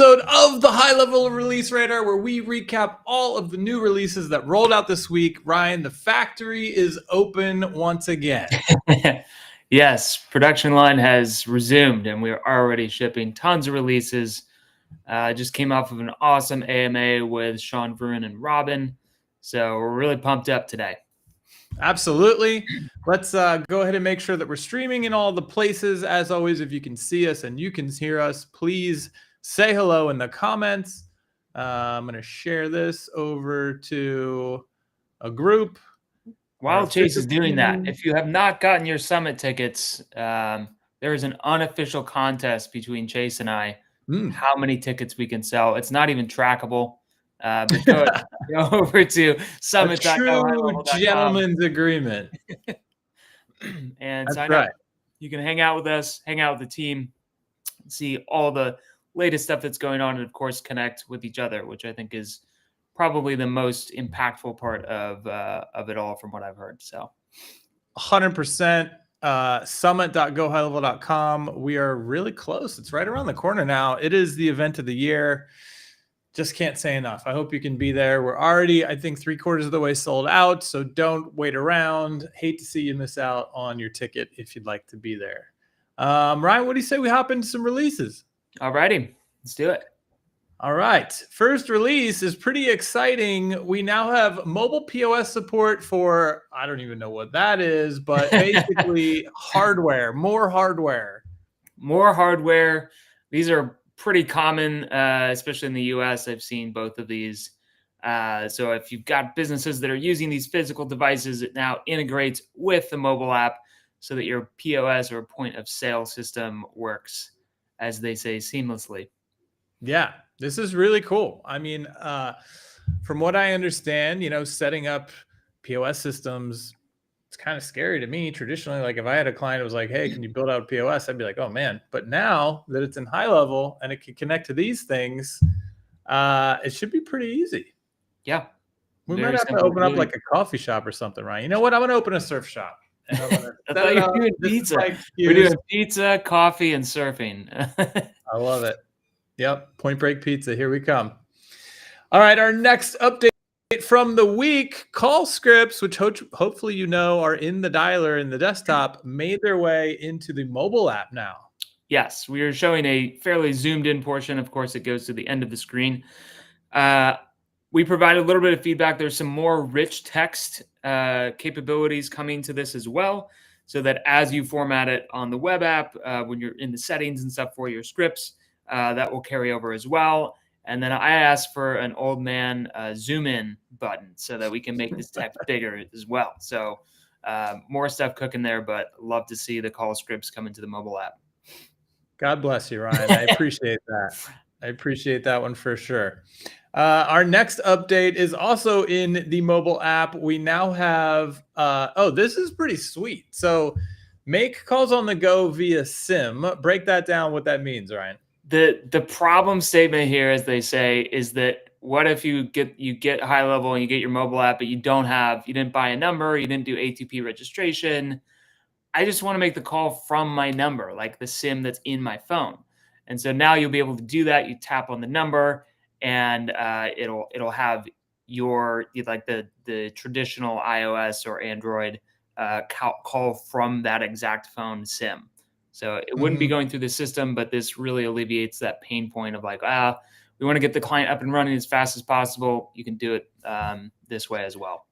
episode of the High Level Release Radar, where we recap all of the new releases that rolled out this week. Ryan, the factory is open once again. Yes, production line has resumed, and we're already shipping tons of releases. Just came off of an awesome AMA with Sean Vrun and Robin, so we're really pumped up today. Absolutely. Let's go ahead and make sure that we're streaming in all the places. As always, if you can see us and you can hear us, please say hello in the comments. I'm going to share this over to a group. While Chase is doing that, if you have not gotten your summit tickets, there is an unofficial contest between Chase and I. How many tickets we can sell. It's not even trackable. But go over to summit.com. True gentleman's agreement. And That's sign right. up. You can hang out with us, hang out with the team, see all the latest stuff that's going on, and of course connect with each other, which I think is probably the most impactful part of it all from what I've heard. So 100%. Summit.gohighlevel.com. We are really close. It's right around the corner now. It is the event of the year. Just can't say enough. I hope you can be there. We're already, I think, 3/4 of the way sold out. So don't wait around. Hate to see you miss out on your ticket if you'd like to be there. Ryan, what do you say we hop into some releases? All righty, let's do it. All right. First release is pretty exciting. We now have mobile POS support for, I don't even know what that is, but basically hardware, more hardware. More hardware. These are pretty common, especially in the US. I've seen both of these. So if you've got businesses that are using these physical devices, it now integrates with the mobile app so that your POS or point of sale system works, as they say, seamlessly. Yeah, this is really cool. I mean, from what I understand, setting up POS systems, it's kind of scary to me traditionally. Like if I had a client who was like, hey, can you build out a POS? I'd be like, oh man. But now that it's in high level and it can connect to these things, it should be pretty easy. Yeah. We might have to open up like a coffee shop or something, right? You know what? I'm going to open a surf shop. And I'm gonna I thought you were doing pizza. We're doing pizza, coffee, and surfing. I love it. Yep. Point Break Pizza. Here we come. All right. Our next update from the week, call scripts, which hopefully are in the dialer in the desktop, made their way into the mobile app now. Yes, we are showing a fairly zoomed in portion. Of course, it goes to the end of the screen. We provided a little bit of feedback. There's some more rich text capabilities coming to this as well, so that as you format it on the web app, when you're in the settings and stuff for your scripts, that will carry over as well. And then I asked for an old man zoom in button so that we can make this text bigger as well. So more stuff cooking there, but love to see the call scripts come into the mobile app. God bless you, Ryan. I appreciate that. I appreciate that one for sure. Our next update is also in the mobile app. We now have, this is pretty sweet. So make calls on the go via SIM. Break that down, what that means, Ryan. The problem statement here, as they say, is that what if you get high level and you get your mobile app, but you didn't buy a number, you didn't do ATP registration. I just want to make the call from my number, like the SIM that's in my phone. And so now you'll be able to do that. You tap on the number and it'll have the traditional iOS or Android call from that exact phone SIM. So it wouldn't be going through the system, but this really alleviates that pain point of like, we want to get the client up and running as fast as possible. You can do it this way as well.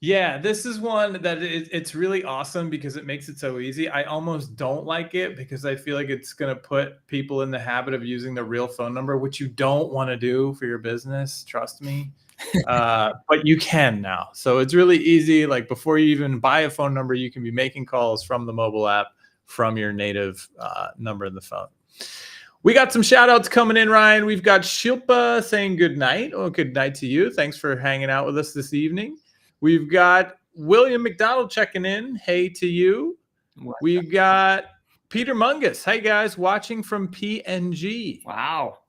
Yeah, this is one that it's really awesome because it makes it so easy. I almost don't like it because I feel like it's going to put people in the habit of using the real phone number, which you don't want to do for your business. Trust me. But you can now. So it's really easy. Like before you even buy a phone number, you can be making calls from the mobile app from your native number in the phone. We got some shout outs coming in, Ryan. We've got Shilpa saying good night. Oh, good night to you. Thanks for hanging out with us this evening. We've got William McDonald checking in. Hey to you. We've got Peter Mungus. Hey guys, watching from PNG. Wow.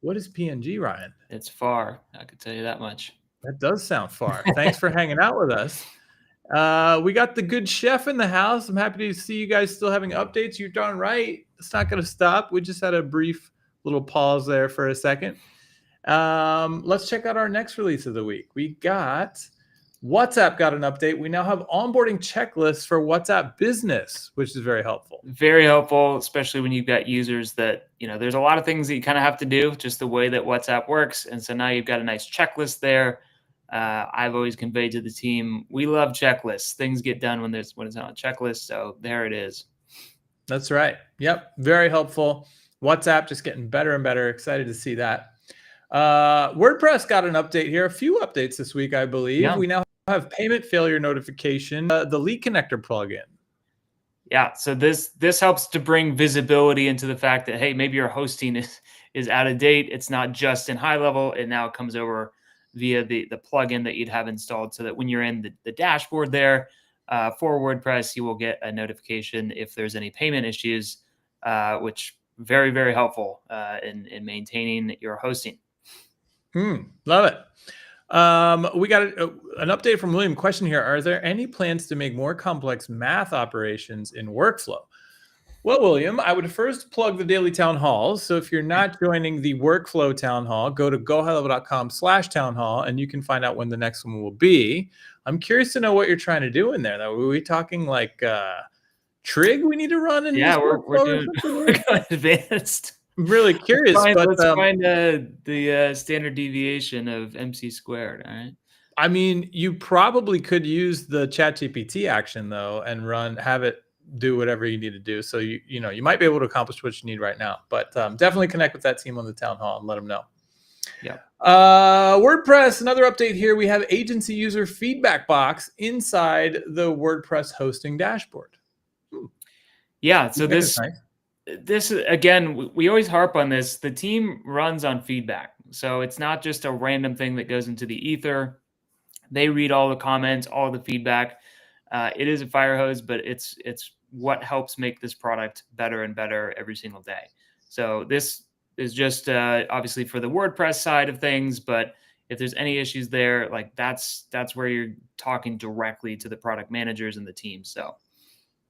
What is PNG, Ryan? It's far. I could tell you that much. That does sound far. Thanks for hanging out with us. We got the good chef in the house. I'm happy to see you guys still having updates. You're darn right. It's not going to stop. We just had a brief Little pause there for a second. Let's check out our next release of the week. We got WhatsApp got an update. We now have onboarding checklists for WhatsApp Business, which is very helpful. Very helpful, especially when you've got users that, there's a lot of things that you kind of have to do, just the way that WhatsApp works. And so now you've got a nice checklist there. I've always conveyed to the team, we love checklists. Things get done when it's on a checklist. So there it is. That's right. Yep. Very helpful. WhatsApp just getting better and better. Excited to see that. WordPress got an update here. A few updates this week, I believe. Yeah. We now have payment failure notification, the lead connector plugin. Yeah. So this helps to bring visibility into the fact that, hey, maybe your hosting is out of date. It's not just in HighLevel. It now comes over via the plugin that you'd have installed, so that when you're in the dashboard there for WordPress, you will get a notification if there's any payment issues, which very, very helpful in maintaining your hosting. Love it. We got an update from William. Question here: are there any plans to make more complex math operations in workflow? Well, William, I would first plug the daily town halls. So if you're not joining the workflow town hall, go to gohighlevel.com/town hall and you can find out when the next one will be. I'm curious to know what you're trying to do in there, though. Were we talking like trig we need to run in? Yeah, we're going advanced. I'm really curious. Let's find the standard deviation of MC squared. All right. I mean, you probably could use the ChatGPT action though, and have it do whatever you need to do. So you might be able to accomplish what you need right now. But definitely connect with that team on the town hall and let them know. Yeah. WordPress, another update here. We have agency user feedback box inside the WordPress hosting dashboard. Yeah. So this again, we always harp on this. The team runs on feedback. So it's not just a random thing that goes into the ether. They read all the comments, all the feedback. It is a fire hose, but it's what helps make this product better and better every single day. So this is just obviously for the WordPress side of things, but if there's any issues there, like that's where you're talking directly to the product managers and the team. So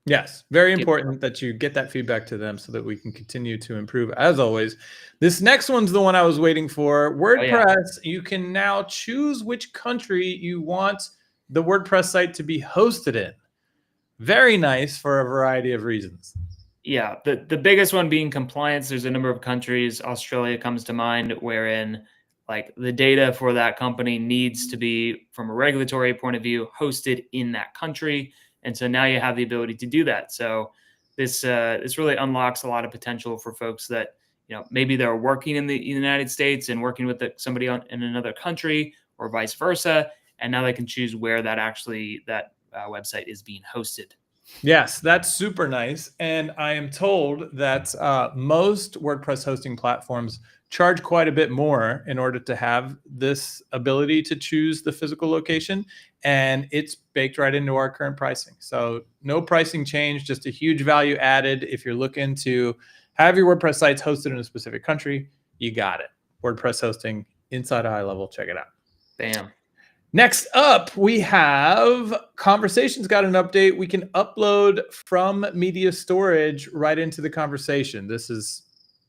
yes, very important that you get that feedback to them so that we can continue to improve. As always, this next one's the one I was waiting for. WordPress, you can now choose which country you want the WordPress site to be hosted in. Very nice for a variety of reasons. Yeah, the biggest one being compliance. There's a number of countries. Australia comes to mind, wherein like the data for that company needs to be, from a regulatory point of view, hosted in that country. And so now you have the ability to do that. So this really unlocks a lot of potential for folks that, maybe they're working in the United States and working with somebody in another country, or vice versa. And now they can choose where that website is being hosted. Yes, that's super nice. And I am told that most WordPress hosting platforms charge quite a bit more in order to have this ability to choose the physical location. And it's baked right into our current pricing. So no pricing change, just a huge value added. If you're looking to have your WordPress sites hosted in a specific country, you got it. WordPress hosting inside HighLevel. Check it out. Bam. Next up, we have Conversations got an update. We can upload from media storage right into the conversation. This is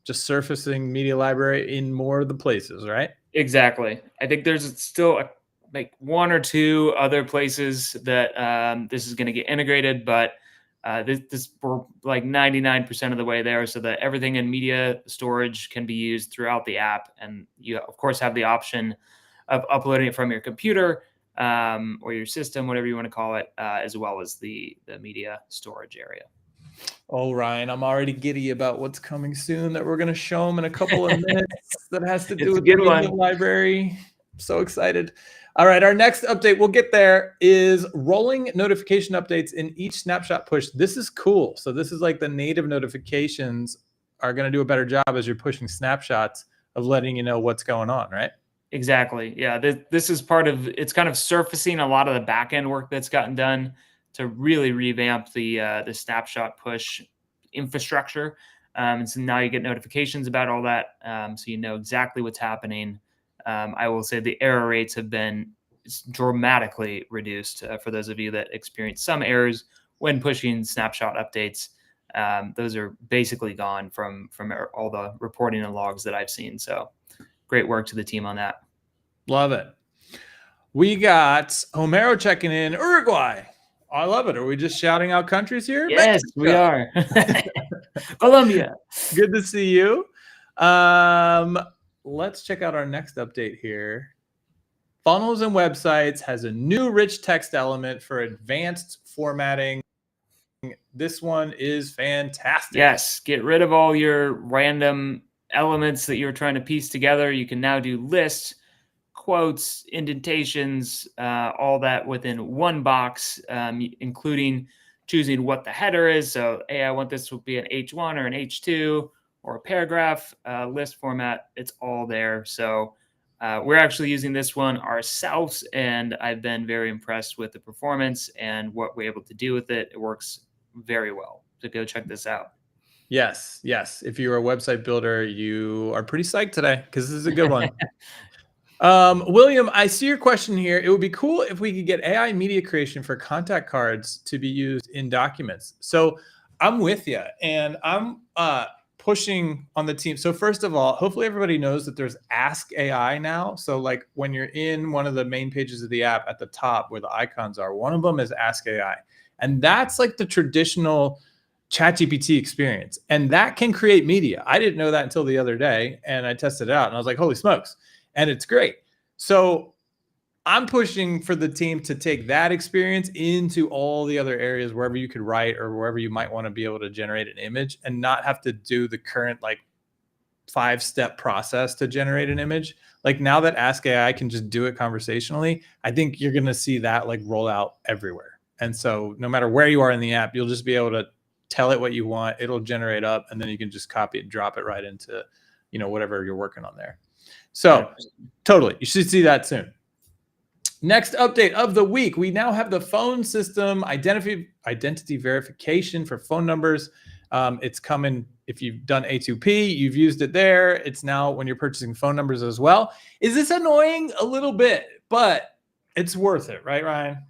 just surfacing media library in more of the places, right? Exactly. I think there's still like one or two other places that this is going to get integrated, but this we're like 99% of the way there, so that everything in media storage can be used throughout the app. And you, of course, have the option of uploading it from your computer or your system, whatever you want to call it, as well as the media storage area. Oh, Ryan, I'm already giddy about what's coming soon that we're going to show them in a couple of minutes that has to do with the media library. I'm so excited. All right, our next update, we'll get there, is rolling notification updates in each snapshot push. This is cool. So this is like the native notifications are going to do a better job as you're pushing snapshots of letting you know what's going on, right? Exactly. Yeah, this is part of, it's kind of surfacing a lot of the back end work that's gotten done to really revamp the snapshot push infrastructure. And so now you get notifications about all that, so you know exactly what's happening. I will say the error rates have been dramatically reduced for those of you that experience some errors when pushing snapshot updates. Those are basically gone from all the reporting and logs that I've seen. So great work to the team on that. Love it. We got Homero checking in Uruguay. I love it. Are we just shouting out countries here? Yes, Mexico. we are. Colombia. Good to see you. Let's check out our next update here. Funnels and Websites has a new rich text element for advanced formatting. This one is fantastic. Yes, get rid of all your random elements that you're trying to piece together. You can now do lists, quotes, indentations, all that within one box, including choosing what the header is. So, hey, I want this to be an H1 or an H2 or a paragraph list format. It's all there. So we're actually using this one ourselves, and I've been very impressed with the performance and what we're able to do with it. It works very well. So go check this out. Yes. If you're a website builder, you are pretty psyched today because this is a good one. William, I see your question here. It would be cool if we could get AI media creation for contact cards to be used in documents. So I'm with you, and I'm pushing on the team. So first of all, hopefully everybody knows that there's Ask AI now. So like when you're in one of the main pages of the app at the top where the icons are, one of them is Ask AI. And that's like the traditional ChatGPT experience. And that can create media. I didn't know that until the other day, and I tested it out and I was like, holy smokes. And it's great. So I'm pushing for the team to take that experience into all the other areas wherever you could write or wherever you might want to be able to generate an image and not have to do the current like 5-step process to generate an image. Like now that Ask AI can just do it conversationally, I think you're going to see that like roll out everywhere. And so no matter where you are in the app, you'll just be able to tell it what you want. It'll generate up, and then you can just copy it and drop it right into, whatever you're working on there. So totally, you should see that soon. Next update of the week, we now have the phone system identity verification for phone numbers. It's coming if you've done A2P, you've used it there. It's now when you're purchasing phone numbers as well. Is this annoying? A little bit, but it's worth it, right, Ryan?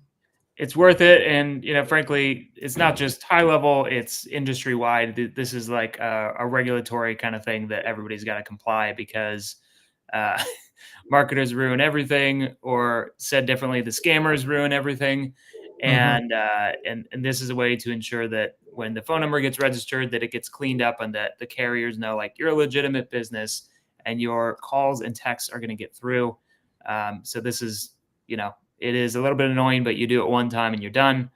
It's worth it. And, frankly, it's not just HighLevel, it's industry wide. This is like a regulatory kind of thing that everybody's got to comply because marketers ruin everything, or said differently, the scammers ruin everything. And and this is a way to ensure that when the phone number gets registered, that it gets cleaned up and that the carriers know like you're a legitimate business and your calls and texts are going to get through. So this is, it is a little bit annoying, but you do it one time and you're done.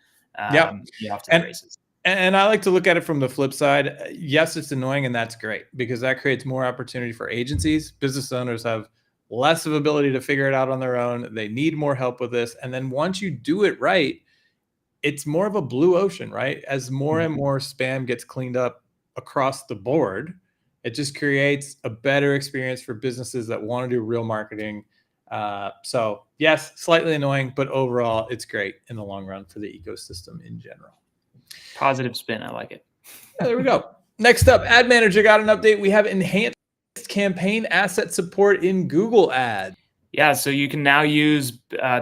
You're off to the races. And I like to look at it from the flip side. Yes, it's annoying, and that's great because that creates more opportunity for agencies. Business owners have less of ability to figure it out on their own. They need more help with this. And then once you do it right, it's more of a blue ocean, right? As more and more spam gets cleaned up across the board, it just creates a better experience for businesses that want to do real marketing. So yes, slightly annoying, but overall it's great in the long run for the ecosystem in general. Positive spin. I like it. Yeah, there we go. Next up, Ad Manager got an update. We have enhanced campaign asset support in Google Ads. Yeah, so you can now use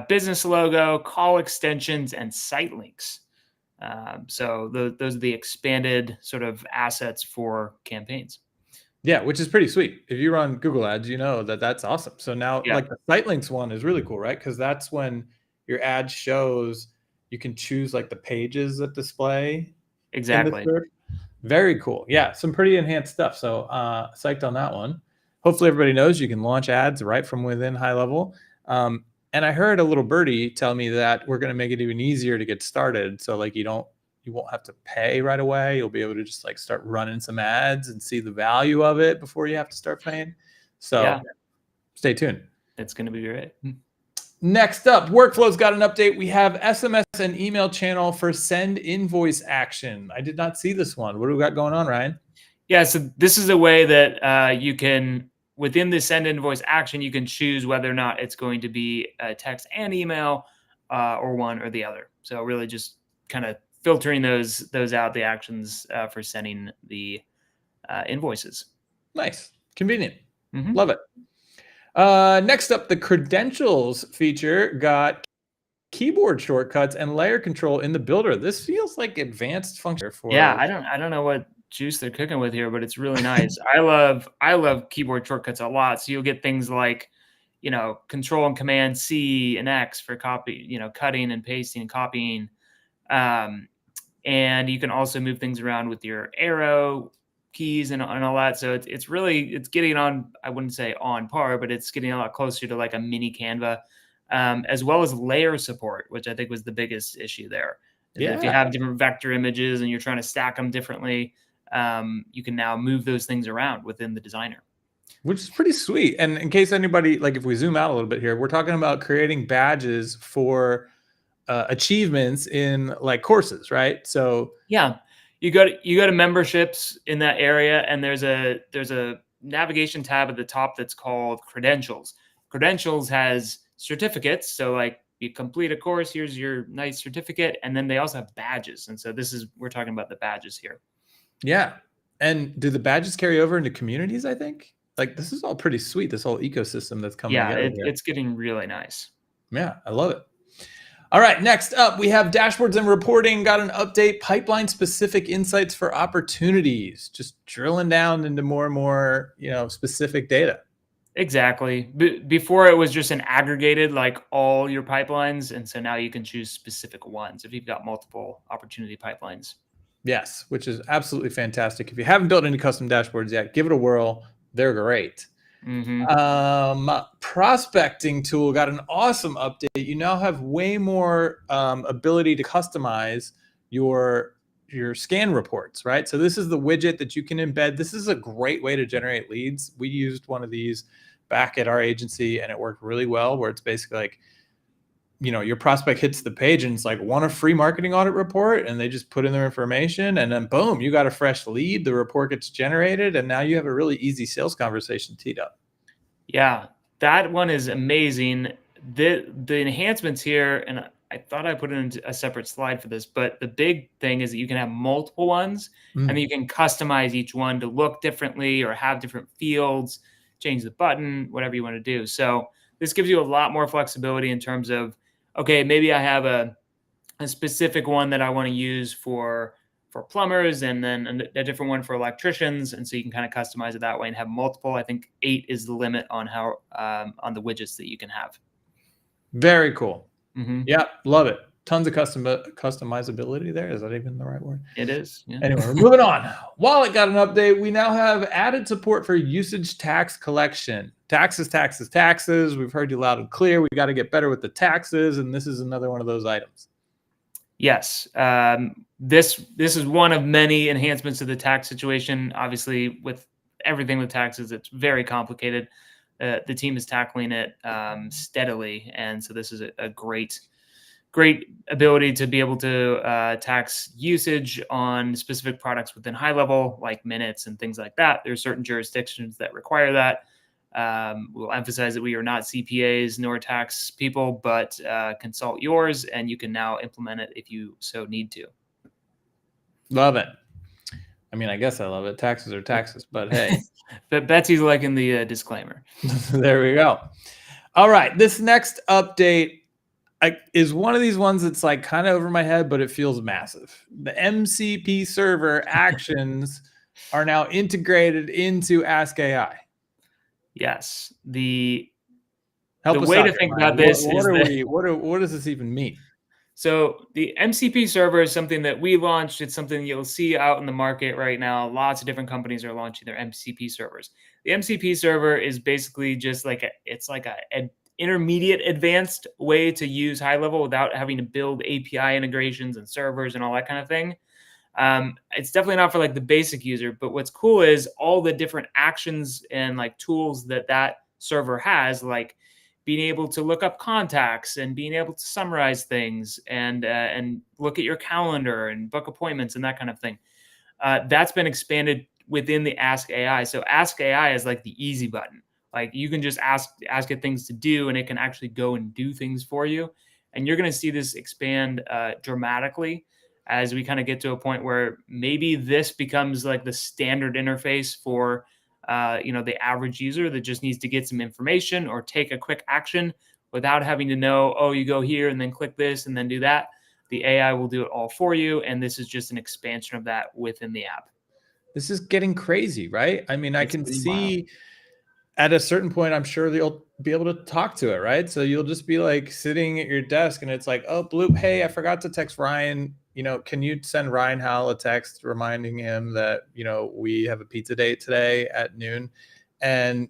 business logo, call extensions, and site links. So those are the expanded sort of assets for campaigns. Yeah, which is pretty sweet. If you run Google Ads, you know that that's awesome. So now like the site links one is really cool, right? Because that's when your ad shows, you can choose like the pages that display. Exactly. Very cool. Yeah, some pretty enhanced stuff. So psyched on that one. Hopefully everybody knows you can launch ads right from within HighLevel. And I heard a little birdie tell me that we're going to make it even easier to get started. So like you won't have to pay right away. You'll be able to just like start running some ads and see the value of it before you have to start paying. So stay tuned. It's going to be great. Next up, Workflow's got an update. We have SMS and email channel for send invoice action. I did not see this one. What do we got going on, Ryan? Yeah, so this is a way that you can, within the send invoice action, you can choose whether or not it's going to be a text and email or one or the other. So really just kind of filtering those out, the actions for sending the invoices. Nice. Convenient. Love it. Next up, the credentials feature got keyboard shortcuts and layer control in the builder. This feels like advanced function for. Yeah, I don't know what juice they're cooking with here, but it's really nice. I love keyboard shortcuts a lot. So you'll get things like, Control and Command C and X for copy, cutting and pasting and copying. And you can also move things around with your arrow keys and all that. So it's getting on, I wouldn't say on par, but it's getting a lot closer to like a mini Canva, as well as layer support, which I think was the biggest issue there. Yeah. If you have different vector images and you're trying to stack them differently, you can now move those things around within the designer. Which is pretty sweet. And in case anybody, like if we zoom out a little bit here, we're talking about creating badges for achievements in like courses, right? So yeah, you go to memberships in that area, and there's a navigation tab at the top that's called Credentials. Credentials has certificates. So like you complete a course, here's your nice certificate. And then they also have badges. And so we're talking about the badges here. Yeah. And do the badges carry over into communities, I think? Like this is all pretty sweet, this whole ecosystem that's coming together. Yeah, it's getting really nice. Yeah, I love it. All right, next up, we have dashboards and reporting. Got an update, pipeline-specific insights for opportunities. Just drilling down into more and more, specific data. Exactly. Before it was just an aggregated, like all your pipelines. And so now you can choose specific ones if you've got multiple opportunity pipelines. Yes, which is absolutely fantastic. If you haven't built any custom dashboards yet, give it a whirl. They're great. Prospecting tool got an awesome update. You now have way more ability to customize your scan reports, right? So this is the widget that you can embed. This is a great way to generate leads. We used one of these back at our agency and it worked really well, where it's basically like, your prospect hits the page and it's like, want a free marketing audit report? And they just put in their information and then boom, you got a fresh lead. The report gets generated and now you have a really easy sales conversation teed up. Yeah, that one is amazing. The enhancements here, and I thought I put it into a separate slide for this, but the big thing is that you can have multiple ones and you can customize each one to look differently or have different fields, change the button, whatever you want to do. So this gives you a lot more flexibility in terms of, okay, maybe I have a specific one that I want to use for plumbers and then a different one for electricians. And so you can kind of customize it that way and have multiple. I think 8 is the limit on how on the widgets that you can have. Very cool. Yeah, love it. Tons of customizability there. Is that even the right word? It is. Yeah. Anyway, we're moving on. Wallet got an update. We now have added support for usage tax collection. Taxes, taxes, taxes. We've heard you loud and clear. We got to get better with the taxes. And this is another one of those items. Yes. This is one of many enhancements to the tax situation. Obviously, with everything with taxes, it's very complicated. The team is tackling it steadily. And so this is a great ability to be able to tax usage on specific products within HighLevel, like minutes and things like that. There are certain jurisdictions that require that. We'll emphasize that we are not CPAs nor tax people, but consult yours, and you can now implement it if you so need to. Love it. I mean, I guess I love it. Taxes are taxes, but hey. But Betsy's liking the disclaimer. There we go. All right. This next update is one of these ones that's like kind of over my head, but it feels massive. The MCP Server Actions are now integrated into Ask AI. Yes. The way to think about this is what does this even mean? So the MCP server is something that we launched. It's something you'll see out in the market right now. Lots of different companies are launching their MCP servers. The MCP server is basically just like an intermediate advanced way to use HighLevel without having to build API integrations and servers and all that kind of thing. It's definitely not for like the basic user, but what's cool is all the different actions and like tools that server has, like being able to look up contacts and being able to summarize things and look at your calendar and book appointments and that kind of thing. That's been expanded within the Ask AI. So Ask AI is like the easy button. Like you can just ask it things to do, and it can actually go and do things for you. And you're going to see this expand dramatically as we kind of get to a point where maybe this becomes like the standard interface for the average user that just needs to get some information or take a quick action without having to know, oh, you go here and then click this and then do that. The AI will do it all for you. And this is just an expansion of that within the app. This is getting crazy, right? I mean, I can see wild. At a certain point, I'm sure you'll be able to talk to it, right? So you'll just be like sitting at your desk and it's like, oh, bloop, hey, I forgot to text Ryan. Can you send Ryan Howell a text reminding him that, we have a pizza date today at noon? And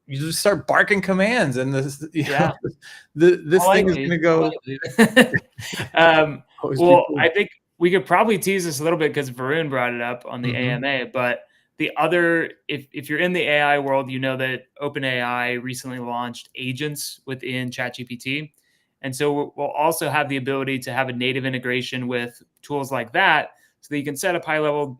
you just start barking commands, and this, this thing is going to go. Well, I think we could probably tease this a little bit because Varun brought it up on the Mm-hmm. AMA, but the other, if you're in the AI world, you know that OpenAI recently launched agents within ChatGPT. And so we'll also have the ability to have a native integration with tools like that so that you can set up HighLevel,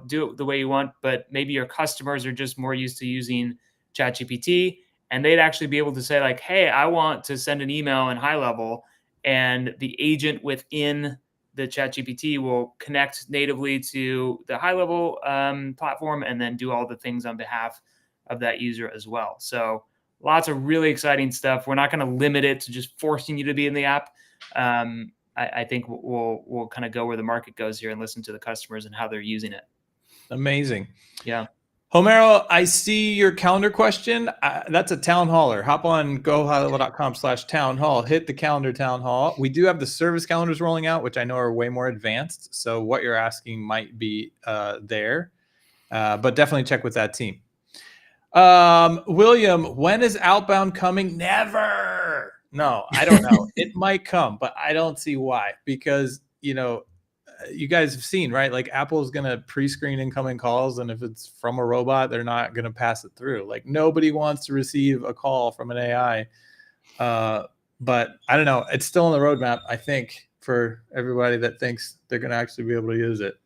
do it the way you want, but maybe your customers are just more used to using ChatGPT, and they'd actually be able to say like, hey, I want to send an email in HighLevel, and the agent within the ChatGPT will connect natively to the HighLevel platform and then do all the things on behalf of that user as well. So lots of really exciting stuff. We're not going to limit it to just forcing you to be in the app. I think we'll kind of go where the market goes here and listen to the customers and how they're using it. Amazing. Yeah. Homero, I see your calendar question. That's a town haller. Hop on gohighlevel.com/town hall. Hit the calendar town hall. We do have the service calendars rolling out, which I know are way more advanced. So what you're asking might be there, but definitely check with that team. William, when is outbound coming? Never. No, I don't know. It might come, but I don't see why, because, you guys have seen, right? Like Apple's going to pre-screen incoming calls. And if it's from a robot, they're not going to pass it through. Like nobody wants to receive a call from an AI. But I don't know. It's still on the roadmap, I think, for everybody that thinks they're going to actually be able to use it.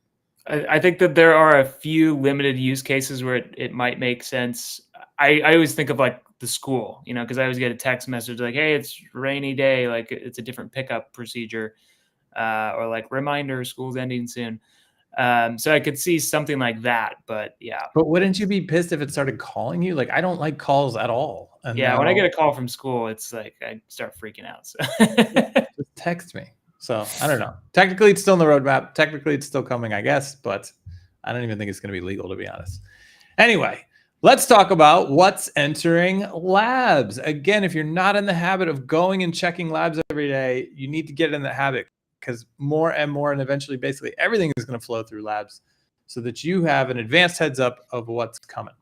I think that there are a few limited use cases where it might make sense. I always think of like the school, because I always get a text message like, hey, it's a rainy day. Like it's a different pickup procedure. Or like reminder, school's ending soon. So I could see something like that, but yeah. But wouldn't you be pissed if it started calling you? Like, I don't like calls at all. And yeah, when I get a call from school, it's like I start freaking out. So just text me. So I don't know. Technically, it's still in the roadmap. Technically, it's still coming, I guess, but I don't even think it's going to be legal, to be honest. Anyway, let's talk about what's entering labs. Again, if you're not in the habit of going and checking labs every day, you need to get in the habit, because more and more, and eventually basically everything is going to flow through labs so that you have an advanced heads up of what's coming.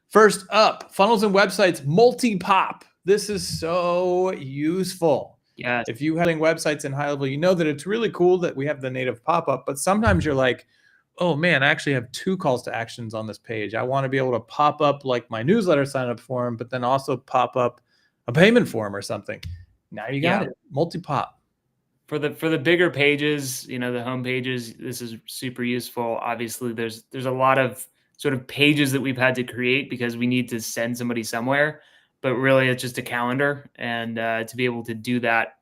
First up, funnels and websites, multi-pop. This is so useful. yeah, If you have websites in HighLevel, you know that it's really cool that we have the native pop-up, but sometimes you're like, oh man, I actually have 2 calls to actions on this page. I want to be able to pop up like my newsletter sign up form, but then also pop up a payment form or something. Now you got it, multi-pop. For the bigger pages, the home pages, this is super useful. Obviously, there's a lot of sort of pages that we've had to create because we need to send somebody somewhere, but really it's just a calendar, and to be able to do that,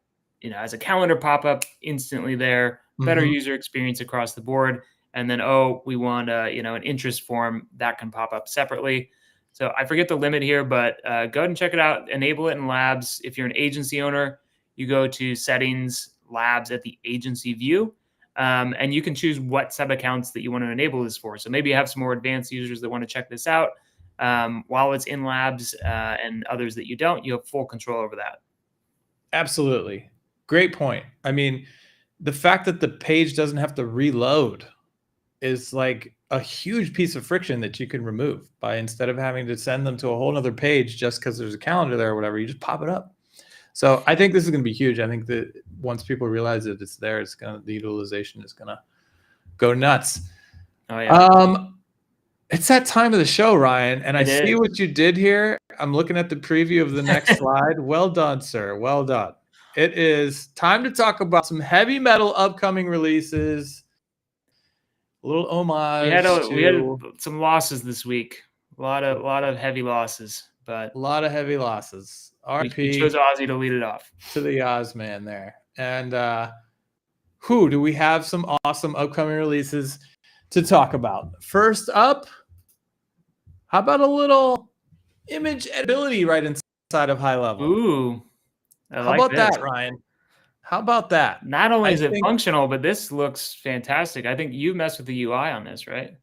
as a calendar pop-up instantly there, better user experience across the board. And then, we want an interest form that can pop up separately. So I forget the limit here, but go ahead and check it out. Enable it in labs. If you're an agency owner, you go to settings, labs at the agency view, and you can choose what sub accounts that you want to enable this for. So maybe you have some more advanced users that want to check this out while it's in labs, and others that you don't. You have full control over that. Absolutely. Great point. I mean, the fact that the page doesn't have to reload is like a huge piece of friction that you can remove by, instead of having to send them to a whole other page just because there's a calendar there or whatever, you just pop it up. So I think this is going to be huge. I think that once people realize that it's there, the utilization is going to go nuts. Oh yeah. It's that time of the show, Ryan, and I see what you did here. I'm looking at the preview of the next slide. Well done, sir. Well done. It is time to talk about some heavy metal upcoming releases. A little homage. We had some losses this week. A lot of heavy losses, but a lot of heavy losses. RP. We chose Ozzy to lead it off. To the Oz man there. And do we have some awesome upcoming releases to talk about? First up, how about a little image editability right inside of HighLevel? Ooh, How about that, Ryan? How about that? Not only I is it think functional, but this looks fantastic. I think you messed with the UI on this, right?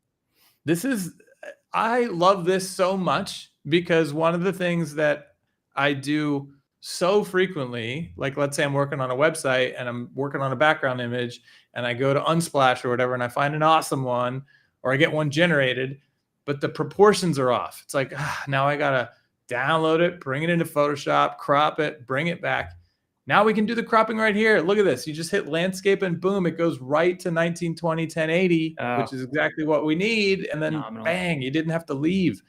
I love this so much because one of the things that I do so frequently, like let's say I'm working on a website and I'm working on a background image and I go to Unsplash or whatever and I find an awesome one or I get one generated, but the proportions are off. It's like, now I got to download it, bring it into Photoshop, crop it, bring it back. Now we can do the cropping right here. Look at this. You just hit landscape and boom, it goes right to 1920, 1080, which is exactly what we need. And then bang, you didn't have to leave.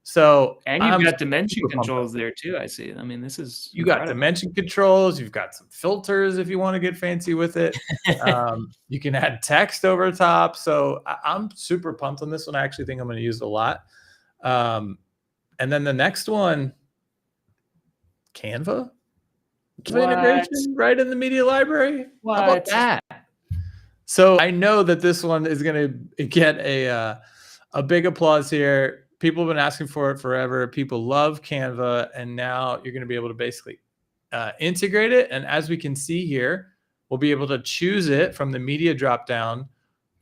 So and you've got dimension controls there too. I see. I mean, this is you got dimension controls. You've got some filters if you want to get fancy with it. You can add text over top. So I'm super pumped on this one. I actually think I'm going to use it a lot. And then the next one, Canva. Integration right in the media library. How about that? So I know that this one is going to get a big applause here. People have been asking for it forever. People love Canva, and now you're going to be able to basically integrate it. And as we can see here, we'll be able to choose it from the media dropdown.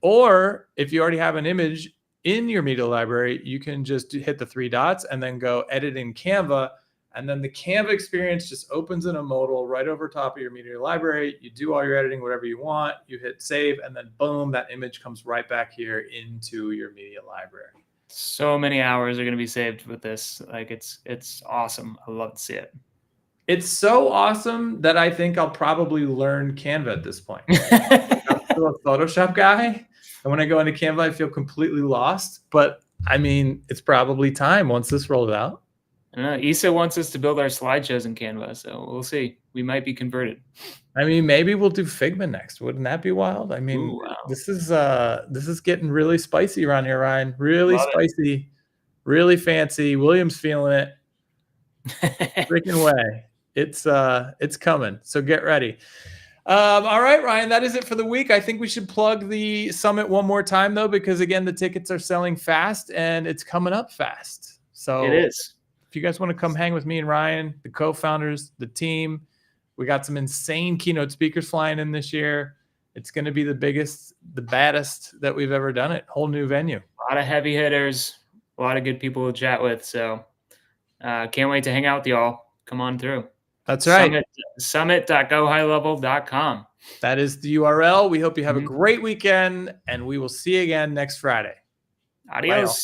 Or if you already have an image in your media library, you can just hit the 3 dots and then go edit in Canva. And then the Canva experience just opens in a modal right over top of your media library. You do all your editing, whatever you want. You hit save, and then boom, that image comes right back here into your media library. So many hours are going to be saved with this. Like it's awesome. I love to see it. It's so awesome that I think I'll probably learn Canva at this point. I'm still a Photoshop guy, and when I go into Canva, I feel completely lost. But I mean, it's probably time once this rolls out. I know. Issa wants us to build our slideshows in Canva, so we'll see. We might be converted. I mean, maybe we'll do Figma next. Wouldn't that be wild? I mean, this is getting really spicy around here, Ryan. Really spicy, really fancy. William's feeling it. Freaking way. It's coming. So get ready. All right, Ryan, that is it for the week. I think we should plug the summit one more time though, because again, the tickets are selling fast and it's coming up fast. So it is. If you guys want to come hang with me and Ryan, the co-founders, the team, we got some insane keynote speakers flying in this year. It's going to be the biggest, the baddest that we've ever done it. Whole new venue. A lot of heavy hitters, a lot of good people to chat with. So can't wait to hang out with y'all. Come on through. That's right. Summit.gohighlevel.com. That is the URL. We hope you have a great weekend, and we will see you again next Friday. Adios.